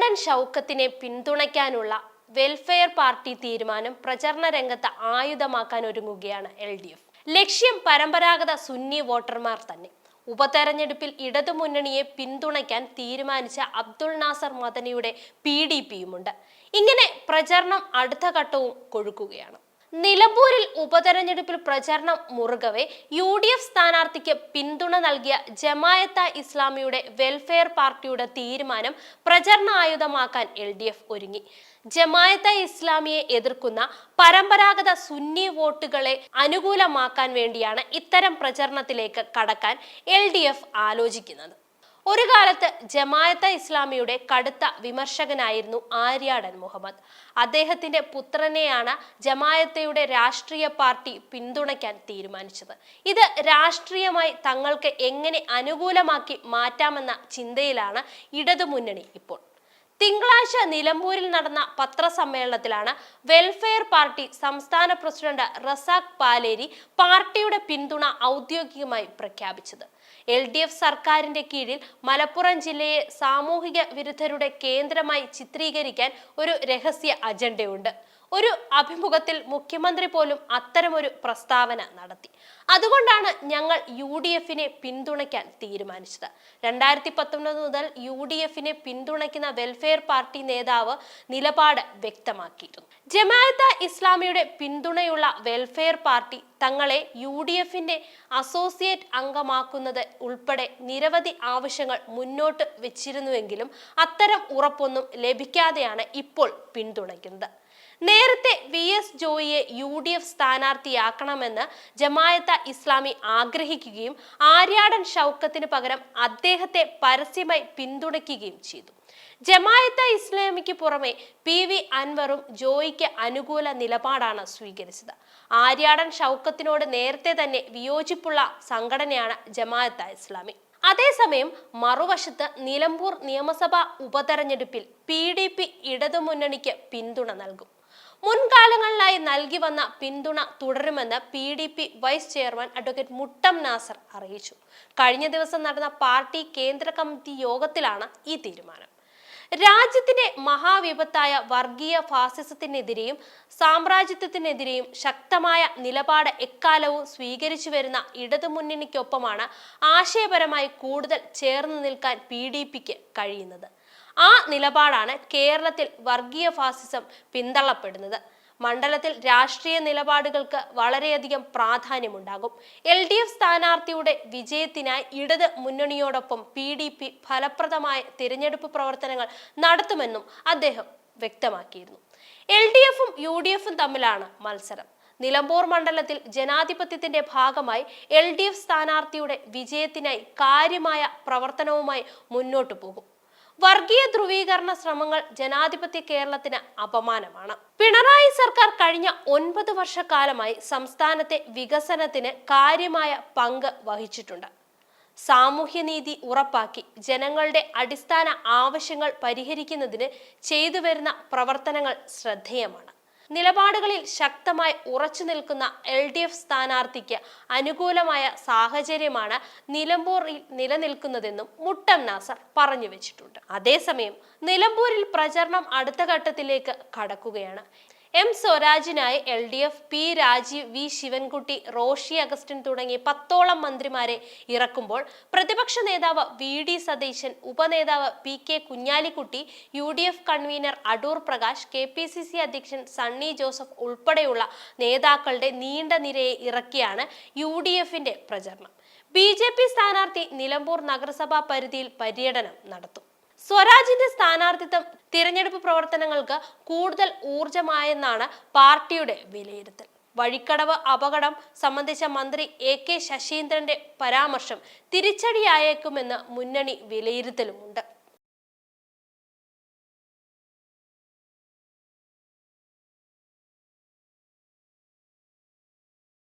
Aryadan ഷൗക്കത്തിനെ പിന്തുണയ്ക്കാനുള്ള welfare party തീരുമാനം പ്രചരണ രംഗത്ത് ആയുധമാക്കാൻ ഒരുങ്ങുകയാണ് LDF. ലക്ഷ്യം പരമ്പരാഗത സുന്നി വോട്ടർമാർ തന്നെ. ഉപതെരഞ്ഞെടുപ്പിൽ ഇടതുമുന്നണിയെ പിന്തുണയ്ക്കാൻ തീരുമാനിച്ച അബ്ദുൾ നാസർ മദനിയുടെ PDPയുമുണ്ട്. ഇങ്ങനെ പ്രചരണം അടുത്ത ഘട്ടവും കൊഴുക്കുകയാണ്. നിലമ്പൂരിൽ ഉപതെരഞ്ഞെടുപ്പിൽ പ്രചരണം മുറുകവെ UDF സ്ഥാനാർത്ഥിക്ക് പിന്തുണ നൽകിയ ജമായത്തെ ഇസ്ലാമിയുടെ വെൽഫെയർ പാർട്ടിയുടെ തീരുമാനം പ്രചരണ ആയുധമാക്കാൻ LDF ഒരുങ്ങി. ജമായത്തെ ഇസ്ലാമിയെ എതിർക്കുന്ന പരമ്പരാഗത സുന്നി വോട്ടുകളെ അനുകൂലമാക്കാൻ വേണ്ടിയാണ് ഇത്തരം പ്രചരണത്തിലേക്ക് കടക്കാൻ LDF ആലോചിക്കുന്നത്. ഒരു കാലത്ത് ജമായത്തെ ഇസ്ലാമിയുടെ കടുത്ത വിമർശകനായിരുന്നു ആര്യാടൻ മുഹമ്മദ്. അദ്ദേഹത്തിന്റെ പുത്രനെയാണ് ജമായത്തയുടെ രാഷ്ട്രീയ പാർട്ടി പിന്തുണയ്ക്കാൻ തീരുമാനിച്ചത്. ഇത് രാഷ്ട്രീയമായി തങ്ങൾക്ക് എങ്ങനെ അനുകൂലമാക്കി മാറ്റാമെന്ന ചിന്തയിലാണ് ഇടതുമുന്നണി ഇപ്പോൾ. തിങ്കളാഴ്ച നിലമ്പൂരിൽ നടന്ന പത്രസമ്മേളനത്തിലാണ് വെൽഫെയർ പാർട്ടി സംസ്ഥാന പ്രസിഡന്റ് റസാഖ് പാലേരി പാർട്ടിയുടെ പിന്തുണ ഔദ്യോഗികമായി പ്രഖ്യാപിച്ചത്. LDF സർക്കാരിന്റെ കീഴിൽ മലപ്പുറം ജില്ലയെ സാമൂഹിക വിരുദ്ധരുടെ കേന്ദ്രമായി ചിത്രീകരിക്കാൻ ഒരു രഹസ്യ അജണ്ടയുണ്ട്. ഒരു അഭിമുഖത്തിൽ മുഖ്യമന്ത്രി പോലും അത്തരമൊരു പ്രസ്താവന നടത്തി. അതുകൊണ്ടാണ് ഞങ്ങൾ UDFനെ പിന്തുണയ്ക്കാൻ തീരുമാനിച്ചത്. 2019 മുതൽ UDFനെ പിന്തുണയ്ക്കുന്ന വെൽഫെയർ പാർട്ടി നേതാവ് നിലപാട് വ്യക്തമാക്കിയിരുന്നു. ജമാഅത്തെ ഇസ്ലാമിയുടെ പിന്തുണയുള്ള വെൽഫെയർ പാർട്ടി തങ്ങളെ UDFന്റെ അസോസിയേറ്റ് അംഗമാക്കുന്നത് ഉൾപ്പെടെ നിരവധി ആവശ്യങ്ങൾ മുന്നോട്ട് വെച്ചിരുന്നുവെങ്കിലും അത്തരം ഉറപ്പൊന്നും ലഭിക്കാതെയാണ് ഇപ്പോൾ പിന്തുണയ്ക്കുന്നത്. നേരത്തെ VS ജോയിയെ UDF സ്ഥാനാർത്ഥിയാക്കണമെന്ന് ജമായത്തെ ഇസ്ലാമി ആഗ്രഹിക്കുകയും ആര്യാടൻ ഷൗക്കത്തിന് പകരം അദ്ദേഹത്തെ പരസ്യമായി പിന്തുണയ്ക്കുകയും ചെയ്തു. ജമായത്തെ ഇസ്ലാമിക്ക് പുറമെ PV അൻവറും ജോയിക്ക് അനുകൂല നിലപാടാണ് സ്വീകരിച്ചത്. ആര്യാടൻ ഷൗക്കത്തിനോട് നേരത്തെ തന്നെ വിയോജിപ്പുള്ള സംഘടനയാണ് ജമായത്തെ ഇസ്ലാമി. അതേസമയം മറുവശത്ത് നിലമ്പൂർ നിയമസഭാ ഉപതെരഞ്ഞെടുപ്പിൽ PDP ഇടതുമുന്നണിക്ക് പിന്തുണ നൽകും. മുൻകാലങ്ങളിലായി നൽകി വന്ന പിന്തുണ തുടരുമെന്ന് PDP vice chairman advocate Muttam Nasar അറിയിച്ചു. കഴിഞ്ഞ ദിവസം നടന്ന പാർട്ടി കേന്ദ്ര കമ്മിറ്റി യോഗത്തിലാണ് ഈ തീരുമാനം. രാജ്യത്തിന്റെ മഹാവിപത്തായ വർഗീയ ഫാസിസത്തിനെതിരെയും സാമ്രാജ്യത്വത്തിനെതിരെയും ശക്തമായ നിലപാട് എക്കാലവും സ്വീകരിച്ചു വരുന്ന ഇടതുമുന്നണിക്കൊപ്പമാണ് ആശയപരമായി കൂടുതൽ ചേർന്ന് നിൽക്കാൻ PDPക്ക് കഴിയുന്നത്. ആ നിലപാടാണ് കേരളത്തിൽ വർഗീയ ഫാസിസം പിന്തള്ളപ്പെടുന്നത്. മണ്ഡലത്തിൽ രാഷ്ട്രീയ നിലപാടുകൾക്ക് വളരെയധികം പ്രാധാന്യമുണ്ടാകും. LDF സ്ഥാനാർത്ഥിയുടെ വിജയത്തിനായി ഇടത് മുന്നണിയോടൊപ്പം PDP ഫലപ്രദമായ തിരഞ്ഞെടുപ്പ് പ്രവർത്തനങ്ങൾ നടത്തുമെന്നും അദ്ദേഹം വ്യക്തമാക്കിയിരുന്നു. LDFും UDFും തമ്മിലാണ് മത്സരം. നിലമ്പൂർ മണ്ഡലത്തിൽ ജനാധിപത്യത്തിന്റെ ഭാഗമായി LDF സ്ഥാനാർത്ഥിയുടെ വിജയത്തിനായി കാര്യമായ പ്രവർത്തനവുമായി മുന്നോട്ടു പോകും. വർഗീയ ധ്രുവീകരണ ശ്രമങ്ങൾ ജനാധിപത്യ കേരളത്തിന് അപമാനമാണ്. പിണറായി സർക്കാർ കഴിഞ്ഞ 9 വർഷക്കാലമായി സംസ്ഥാനത്തെ വികസനത്തിന് കാര്യമായ പങ്ക് വഹിച്ചിട്ടുണ്ട്. സാമൂഹ്യനീതി ഉറപ്പാക്കി ജനങ്ങളുടെ അടിസ്ഥാന ആവശ്യങ്ങൾ പരിഹരിക്കുന്നതിന് ചെയ്തു വരുന്ന പ്രവർത്തനങ്ങൾ ശ്രദ്ധേയമാണ്. നിലപാടുകളിൽ ശക്തമായി ഉറച്ചു നിൽക്കുന്ന LDF സ്ഥാനാർത്ഥിക്ക് അനുകൂലമായ സാഹചര്യമാണ് നിലമ്പൂരിൽ നിലനിൽക്കുന്നതെന്നും മുട്ടം നാസർ പറഞ്ഞു വെച്ചിട്ടുണ്ട്. അതേസമയം നിലമ്പൂരിൽ പ്രചരണം അടുത്ത ഘട്ടത്തിലേക്ക് കടക്കുകയാണ്. M സ്വരാജിനായി LDF P Rajeev, V Sivankutty, Roshy Augustine തുടങ്ങി 10ഓളം മന്ത്രിമാരെ ഇറക്കുമ്പോൾ പ്രതിപക്ഷ നേതാവ് VD സതീശൻ, ഉപനേതാവ് PK Kunhalikutty, UDF convener Adoor Prakash, KPCC അധ്യക്ഷൻ സണ്ണി ജോസഫ് ഉൾപ്പെടെയുള്ള നേതാക്കളുടെ നീണ്ട നിരയെ ഇറക്കിയാണ് UDFന്റെ പ്രചരണം. BJP സ്ഥാനാർത്ഥി നിലമ്പൂർ നഗരസഭാ പരിധിയിൽ പര്യടനം നടത്തും. സ്വരാജിന്റെ സ്ഥാനാർത്ഥിത്വം തിരഞ്ഞെടുപ്പ് പ്രവർത്തനങ്ങൾക്ക് കൂടുതൽ ഊർജമായെന്നാണ് പാർട്ടിയുടെ വിലയിരുത്തൽ. വഴിക്കടവ് അപകടം സംബന്ധിച്ച മന്ത്രി AK ശശീന്ദ്രന്റെ പരാമർശം തിരിച്ചടിയായേക്കുമെന്ന് മുന്നണി വിലയിരുത്തലുമുണ്ട്.